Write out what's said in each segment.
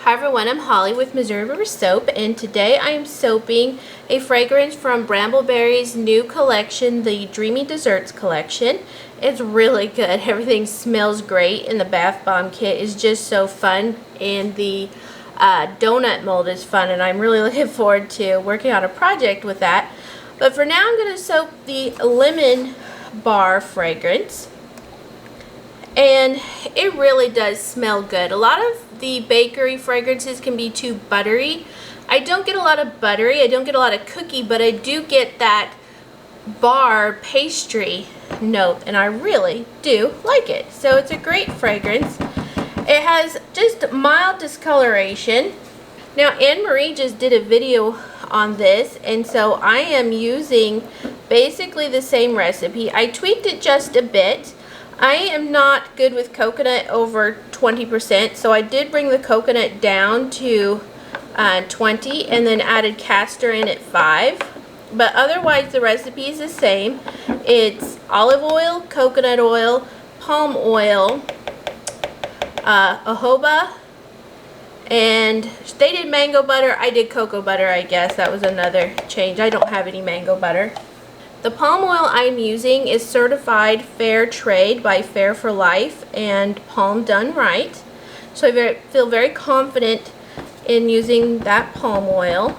Hi everyone, I'm Holly with Missouri River Soap, and today I am soaping a fragrance from Brambleberry's new collection, the Dreamy Desserts collection. It's really good. Everything smells great, and the bath bomb kit is just so fun, and the donut mold is fun, and I'm really looking forward to working on a project with that. But for now, I'm going to soap the Lemon Bar fragrance. And it really does smell good. A lot of the bakery fragrances can be too buttery. I don't get a lot of buttery, I don't get a lot of cookie, but I do get that bar pastry note, and I really do like it. So it's a great fragrance. It has just mild discoloration. Now Anne-Marie just did a video on this, and so I am using basically the same recipe. I tweaked it just a bit. I am not good with coconut over 20%, so I did bring the coconut down to 20 and then added castor in at 5. But otherwise the recipe is the same. It's olive oil, coconut oil, palm oil, jojoba, and they did mango butter. I did cocoa butter, I guess. That was another change. I don't have any mango butter. The palm oil I'm using is certified fair trade by Fair for Life and Palm Done Right. So I feel very confident in using that palm oil.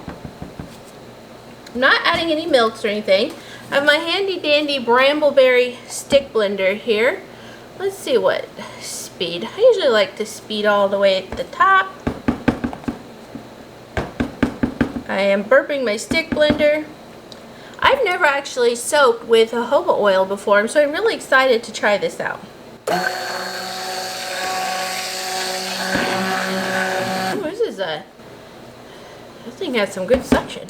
I'm not adding any milks or anything. I have my handy dandy Brambleberry stick blender here. Let's see what speed. I usually like to speed all the way at the top. I am burping my stick blender. I've never actually soaped with jojoba oil before, so I'm really excited to try this out. Ooh, this thing has some good suction.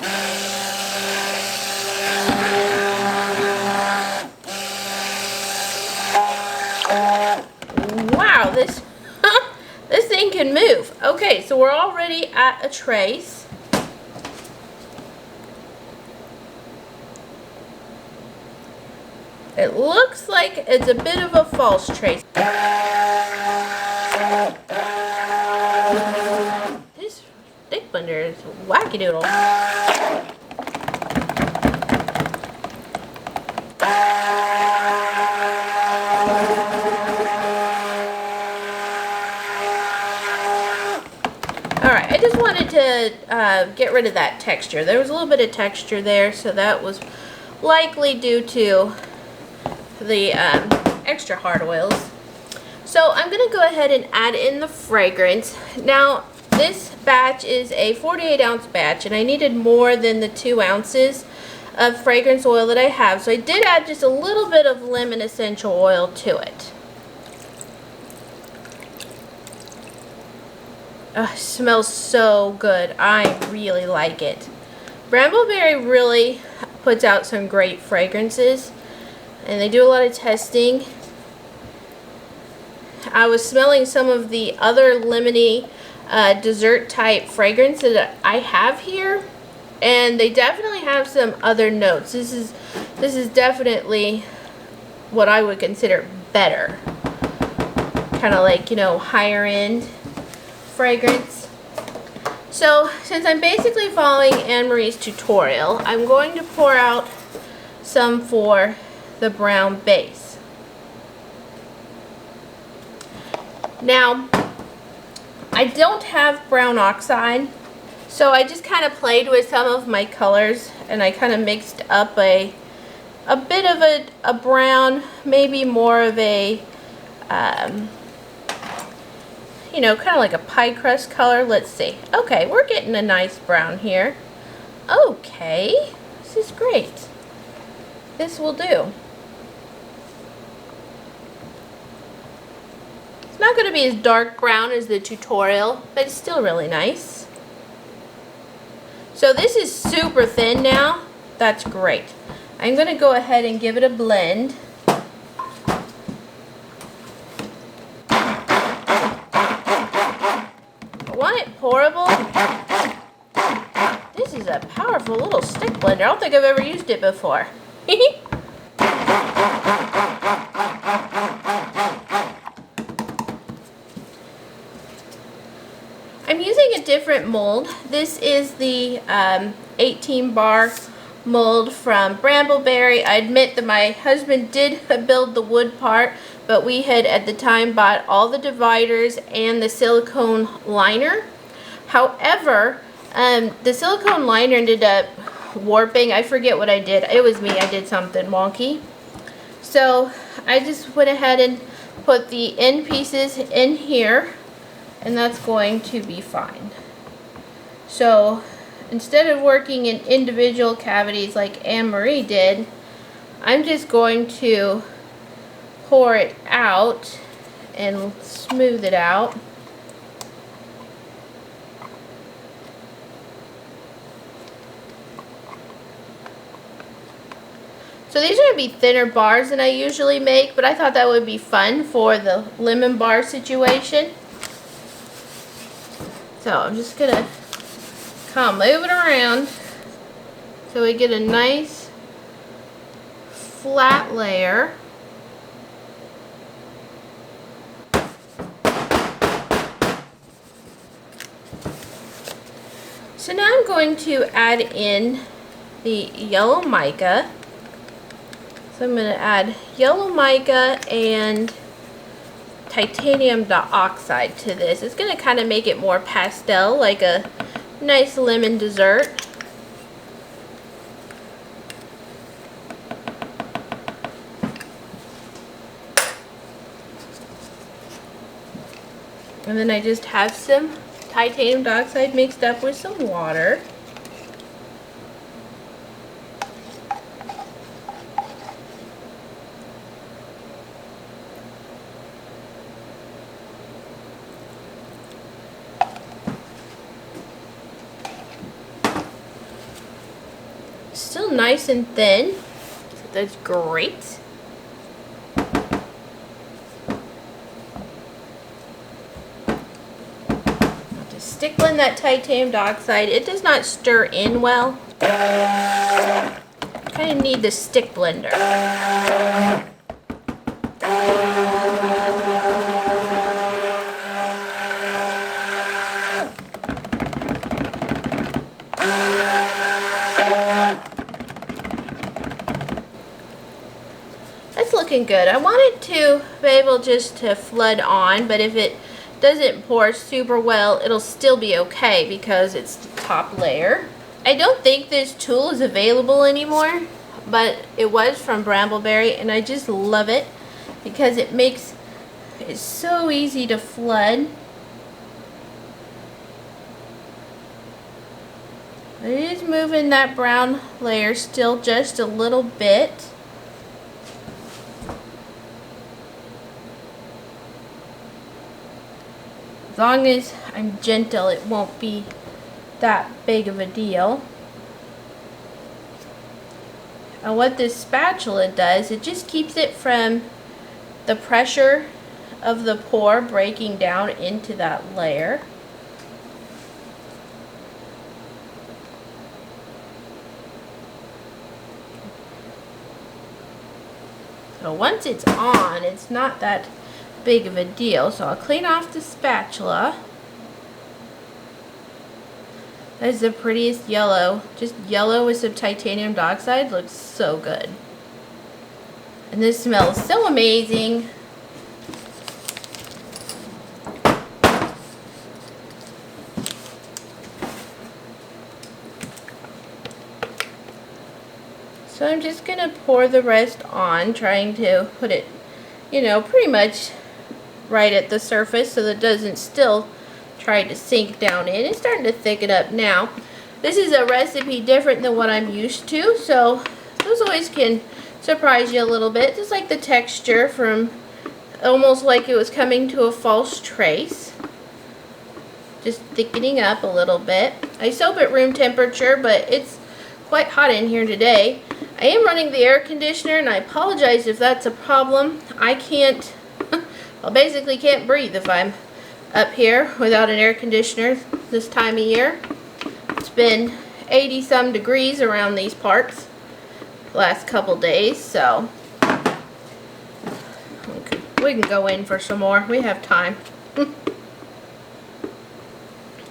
Wow, this thing can move. Okay, so we're already at a trace. It looks like it's a bit of a false trace. This stick blender is wackadoodle. Alright, I just wanted to get rid of that texture. There was a little bit of texture there, so that was likely due to the extra hard oils. So I'm going to go ahead and add in the fragrance. Now this batch is a 48 ounce batch, and I needed more than the 2 ounces of fragrance oil that I have, so I did add just a little bit of lemon essential oil to it. It smells so good. I really like it. Brambleberry really puts out some great fragrances, and they do a lot of testing. I was smelling some of the other lemony dessert type fragrances that I have here, and they definitely have some other notes. This is definitely what I would consider better, kind of like, you know, higher end fragrance. So since I'm basically following Anne-Marie's tutorial, I'm going to pour out some for the brown base. Now, I don't have brown oxide, so I just kind of played with some of my colors, and I kind of mixed up a bit of a brown, maybe more of a you know, kind of like a pie crust color. Let's see. Okay, we're getting a nice brown here. Okay, this is great. This will do. It's not going to be as dark brown as the tutorial, but it's still really nice. So this is super thin now. That's great. I'm going to go ahead and give it a blend. I want it pourable. This is a powerful little stick blender. I don't think I've ever used it before. using a different mold. This is the 18 bar mold from Brambleberry. I admit that my husband did build the wood part, but we had at the time bought all the dividers and the silicone liner. However, the silicone liner ended up warping. I forget what I did. It was me. I did something wonky. So I just went ahead and put the end pieces in here, and that's going to be fine. So instead of working in individual cavities like Anne-Marie did, I'm just going to pour it out and smooth it out. So these are going to be thinner bars than I usually make, but I thought that would be fun for the lemon bar situation. So I'm just going to kind of move it around so we get a nice flat layer. So now I'm going to add in the yellow mica. So I'm going to add yellow mica and titanium dioxide to this. It's going to kind of make it more pastel, like a nice lemon dessert. And then I just have some titanium dioxide mixed up with some water. Still nice and thin, so that's great. Just stick blend that titanium dioxide. It does not stir in well. Kind of need the stick blender. Looking good. I want it to be able just to flood on, but if it doesn't pour super well, it'll still be okay because it's the top layer. I don't think this tool is available anymore, but it was from Brambleberry, and I just love it because it makes it so easy to flood. It is moving that brown layer still just a little bit. As long as I'm gentle, it won't be that big of a deal. And what this spatula does, it just keeps it from the pressure of the pour breaking down into that layer. So once it's on, it's not that big of a deal. So I'll clean off the spatula. That is the prettiest yellow. Just yellow with some titanium dioxide. Looks so good. And this smells so amazing. So I'm just going to pour the rest on, trying to put it, you know, pretty much right at the surface so that it doesn't still try to sink down in. It's starting to thicken up now. This is a recipe different than what I'm used to, so those always can surprise you a little bit. Just like the texture from almost like it was coming to a false trace. Just thickening up a little bit. I soap at room temperature, but it's quite hot in here today. I am running the air conditioner, and I apologize if that's a problem. I can't, I basically can't breathe if I'm up here without an air conditioner this time of year. It's been 80 some degrees around these parts the last couple days, so we can go in for some more. We have time.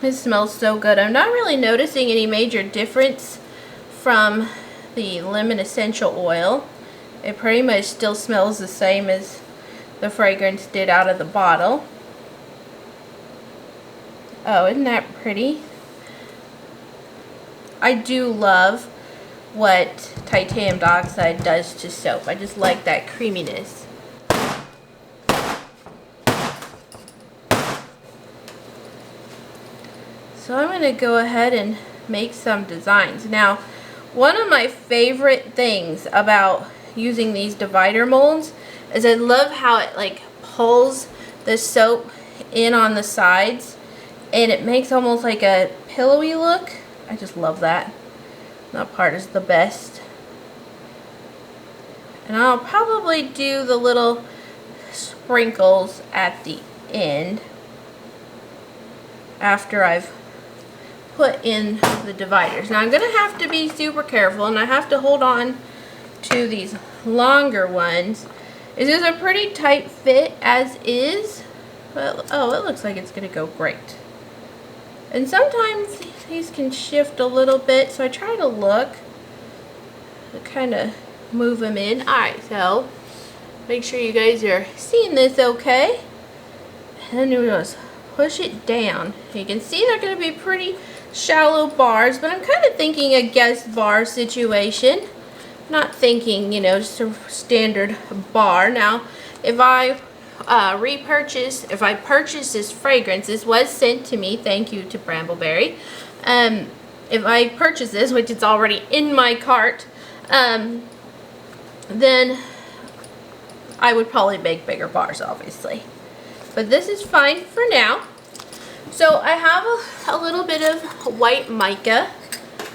It smells so good. I'm not really noticing any major difference from the lemon essential oil. It pretty much still smells the same as the fragrance did out of the bottle. Oh, isn't that pretty? I do love what titanium dioxide does to soap. I just like that creaminess. So I'm going to go ahead and make some designs. Now, one of my favorite things about using these divider molds is I love how it like pulls the soap in on the sides and it makes almost like a pillowy look. I just love that. That part is the best. And I'll probably do the little sprinkles at the end after I've put in the dividers. Now I'm going to have to be super careful, and I have to hold on to these longer ones. This is a pretty tight fit as is, but oh, it looks like it's going to go great. And sometimes these can shift a little bit, so I try to look to kind of move them in. Alright, so make sure you guys are seeing this okay. And then you just push it down. You can see they're going to be pretty shallow bars, but I'm kind of thinking a guest bar situation. Not thinking, you know, just a standard bar. Now, if I purchase this fragrance, this was sent to me, thank you to Brambleberry. If I purchase this, which is already in my cart, then I would probably make bigger bars, obviously. But this is fine for now. So I have a little bit of white mica.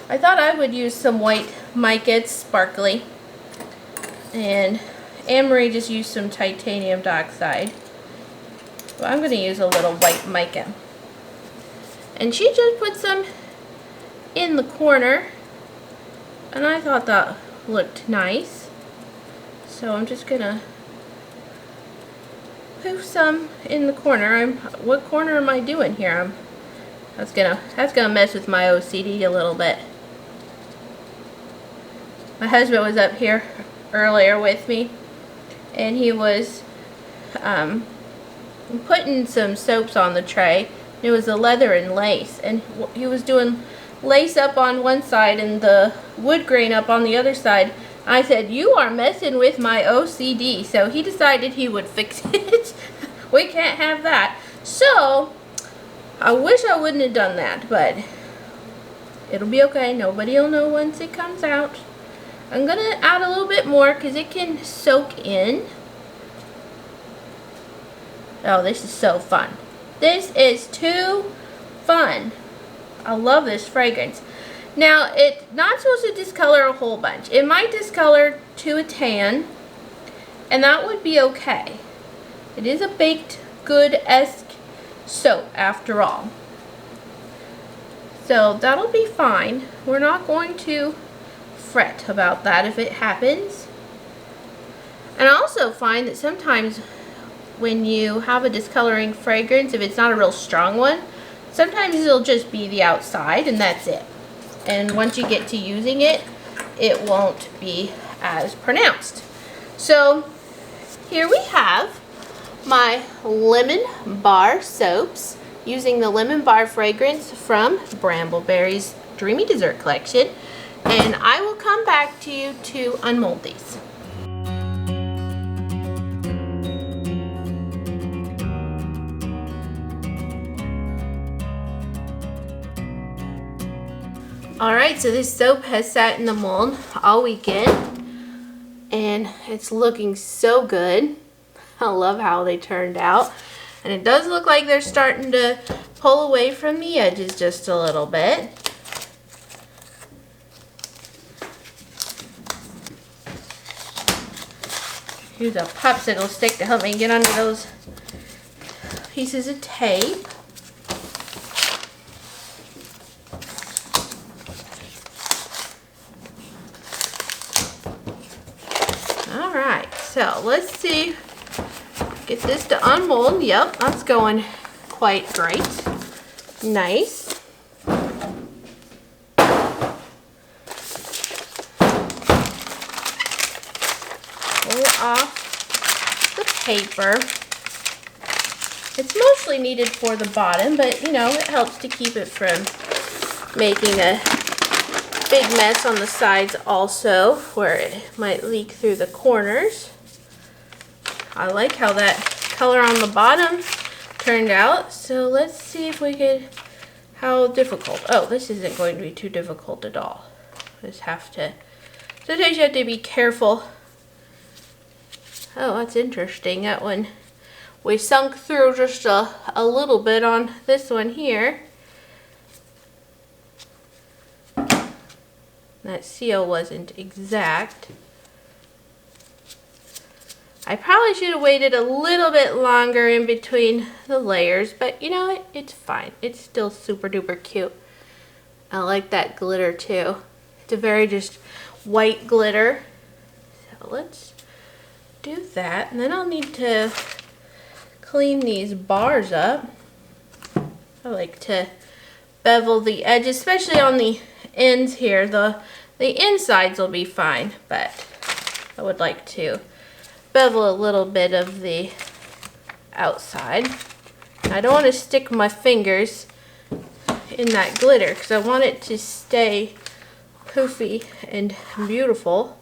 I thought I would use some white mica. It's sparkly. And Anne-Marie just used some titanium dioxide. Well, I'm going to use a little white mica. And she just put some in the corner. And I thought that looked nice. So I'm just going to poof some in the corner. What corner am I doing here? That's gonna mess with my OCD a little bit. My husband was up here earlier with me, and he was putting some soaps on the tray. It was the leather and lace, and he was doing lace up on one side and the wood grain up on the other side. I said, "You are messing with my OCD." So he decided he would fix it. We can't have that. So I wish I wouldn't have done that, but it'll be okay. Nobody will know once it comes out. I'm going to add a little bit more because it can soak in. Oh, this is so fun. This is too fun. I love this fragrance. Now, it's not supposed to discolor a whole bunch. It might discolor to a tan, and that would be okay. It is a baked good-esque soap after all. So that'll be fine. We're not going to fret about that if it happens. And I also find that sometimes when you have a discoloring fragrance, if it's not a real strong one, sometimes it'll just be the outside and that's it. And once you get to using it, it won't be as pronounced. So here we have my lemon bar soaps using the lemon bar fragrance from Brambleberry's Dreamy Dessert Collection. And I will come back to you to unmold these. Alright, so this soap has sat in the mold all weekend and it's looking so good. I love how they turned out. And it does look like they're starting to pull away from the edges just a little bit. Here's a popsicle stick to help me get under those pieces of tape. Alright, so let's see. Get this to unmold. Yep, that's going quite great. nice. Pull off the paper. It's mostly needed for the bottom, but you know, it helps to keep it from making a big mess on the sides also, where it might leak through the corners. I like how that color on the bottom turned out. So let's see if we could, how difficult. Oh, this isn't going to be too difficult at all. Just have to, sometimes you have to be careful. Oh, that's interesting. That one, we sunk through just a little bit on this one here. That seal wasn't exact. I probably should have waited a little bit longer in between the layers, but you know, it's fine. It's still super duper cute. I like that glitter too. It's a very just white glitter. So let's do that. And then I'll need to clean these bars up. I like to bevel the edges, especially on the ends here. The insides will be fine, but I would like to bevel a little bit of the outside. I don't want to stick my fingers in that glitter because I want it to stay poofy and beautiful.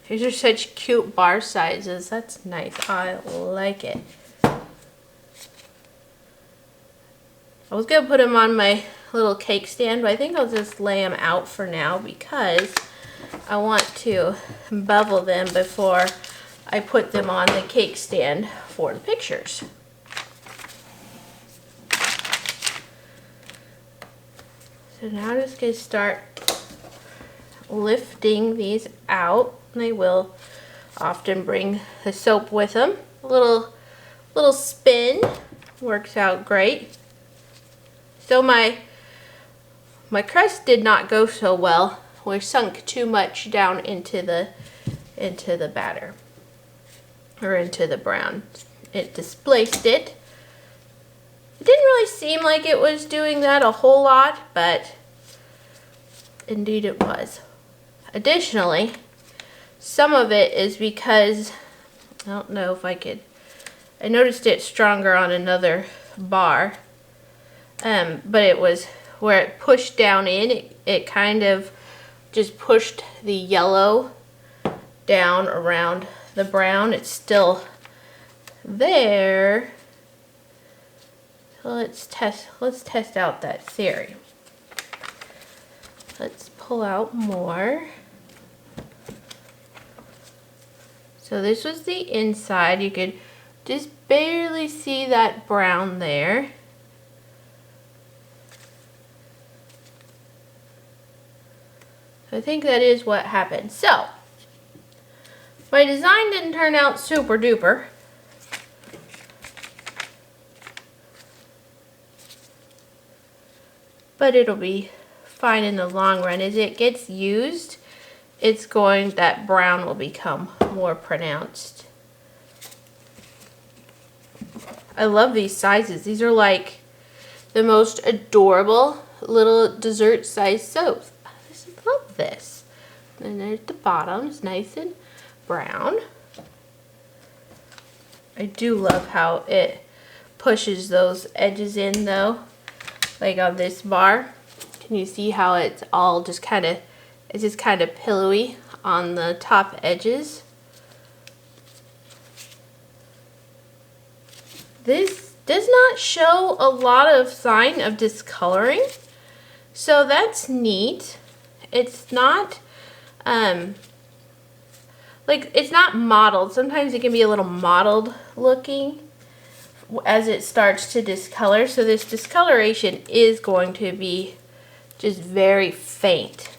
These are such cute bar sizes. That's nice. I like it. I was going to put them on my little cake stand, but I think I'll just lay them out for now because I want to bevel them before I put them on the cake stand for the pictures. So now I'm just going to start lifting these out. And they will often bring the soap with them. A little spin works out great. So my crust did not go so well. We sunk too much down into the batter, or into the brown. It displaced it. It didn't really seem like it was doing that a whole lot, but indeed it was. Additionally, some of it is because, I don't know if I could, I noticed it stronger on another bar, but it was where it pushed down in, it kind of just pushed the yellow down around the brown. It's still there. So let's test out that theory. Let's pull out more. So this was the inside. You could just barely see that brown there. I think that is what happened. So, my design didn't turn out super duper. But it'll be fine in the long run. As it gets used, that brown will become more pronounced. I love these sizes. These are like the most adorable little dessert size soaps. I just love this. And there's the bottom. It's nice and brown. I do love how it pushes those edges in though. Like on this bar. Can you see how it's all just kind of, it's just kind of pillowy on the top edges. This does not show a lot of sign of discoloring, so that's neat. It's not, like, it's not mottled. Sometimes it can be a little mottled looking as it starts to discolor, so this discoloration is going to be just very faint.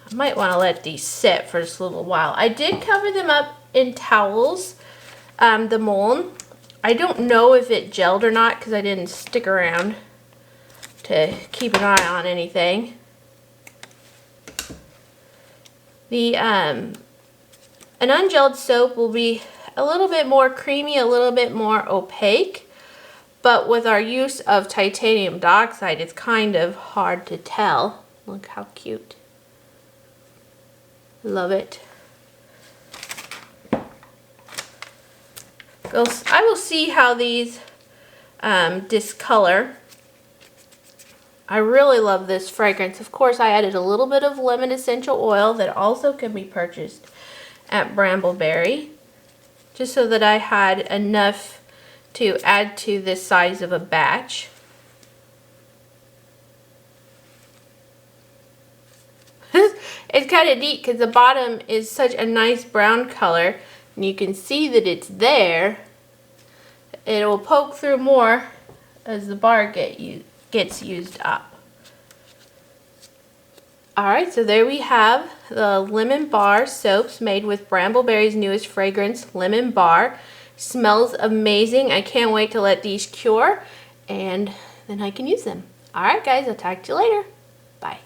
I might want to let these sit for just a little while. I did cover them up in towels, the mold. I don't know if it gelled or not because I didn't stick around to keep an eye on anything. The An ungelled soap will be a little bit more creamy, a little bit more opaque, but with our use of titanium dioxide, it's kind of hard to tell. Look how cute. Love it. I will see how these discolor. I really love this fragrance. Of course, I added a little bit of lemon essential oil that also can be purchased at Brambleberry, just so that I had enough to add to this size of a batch. It's kind of neat because the bottom is such a nice brown color, and you can see that it's there. It will poke through more as the bar gets used up. Alright, so there we have the Lemon Bar soaps made with Brambleberry's newest fragrance, Lemon Bar. Smells amazing. I can't wait to let these cure, and then I can use them. Alright guys, I'll talk to you later. Bye.